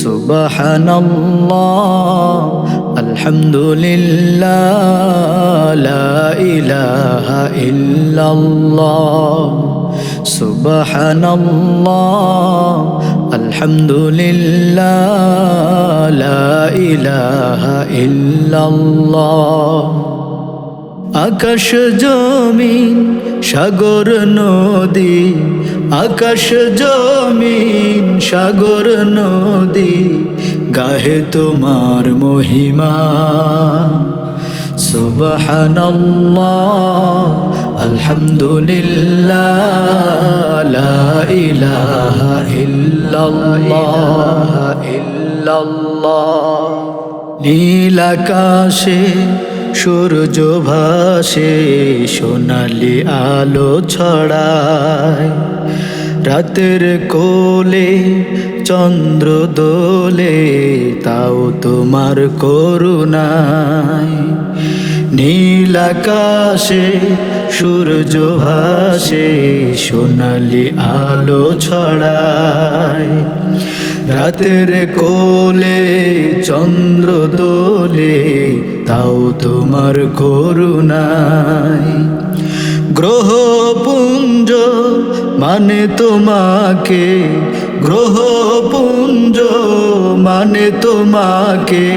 সুবহানাল্লাহ আলহামদুলিল্লাহ লা ইলাহা ইল্লাল্লাহ সুবহানাল্লাহ আলহামদুলিল্লাহ লা ইলাহা ইল্লাল্লাহ। আকাশ জমিন সাগর নদী, আকাশ জমিন সাগর নদী গাহে তোমার মহিমা। সুবহানাল্লাহ আলহামদুলিল্লাহ লা ইলাহা ইল্লাল্লাহ। নীল আকাশে সূর্য ভাসে সোনালি আলো ছড়ায়, রাতের কোলে চন্দ্র দোলে তাও তোমার করুণায়। নীল আকাশে সূর্য ভাসে সোনালি আলো ছড়ায়, রাতের কোলে চন্দ্র দোলে তাও তোমার করুণায়। গ্রহপুঞ্জ মানে তোমাকে, গ্রহপুঞ্জ মানে তোমাকে,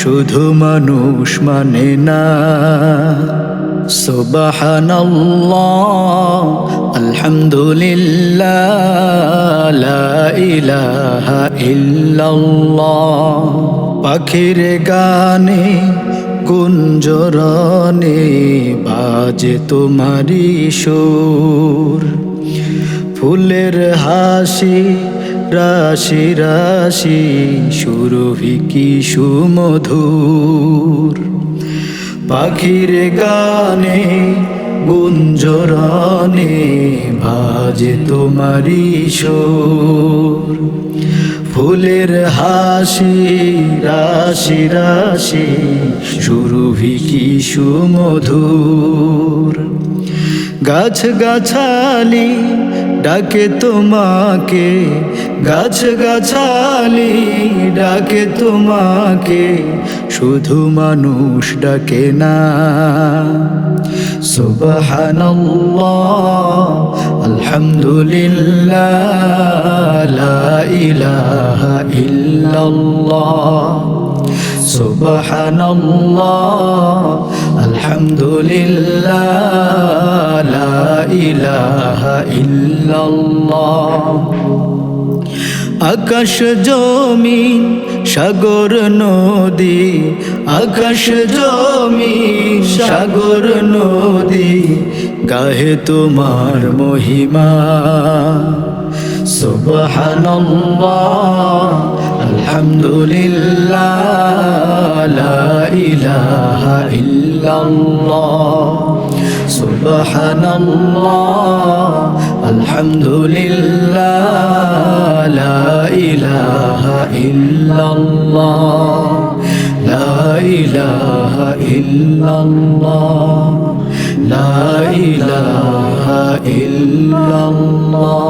শুধু মানুষ মানে না। সুবহানাল্লাহ আলহামদুলিল্লাহ লা ইলাহা ইল্লাল্লাহ। পাখির গানে গুঞ্জরনে বাজে তোমারি সুর, ফুলের হাসি রাশি রাশি সুরভি কি সুমধুর। পাখির গানে গুঞ্জরনে বাজে তোমারি সুর, ফুলের হাসি রাশি রাশি সুরভি কি সুমধুর। গাছ গাছালি ডাকে তোমাকে, গাছ গাছালি ডাকে তোমাকে, শুধু মানুষ ডাকে না। সুবহানাল্লাহ আলহামদুলিল্লাহ লা ইলাহা ইল্লাল্লাহ। সুবহানাল্লাহ আলহামদুলিল্লাহ লা ইলাহা ইল্লাল্লাহ। আকাশ জমিন সাগর নদী, আকাশ জমিন সাগর নদী গাহে তোমার মহিমা। সুবহানাল্লাহ আলহামদুলিল্লাহ লা ইলাহা ইল্লাল্লাহ। সুবহানাল্লাহ আলহামদুলিল্লাহ লা ইলাহা ইল্লাল্লাহ, লা ইলাহা ইল্লাল্লাহ, লা ইলাহা ইল্লাল্লাহ।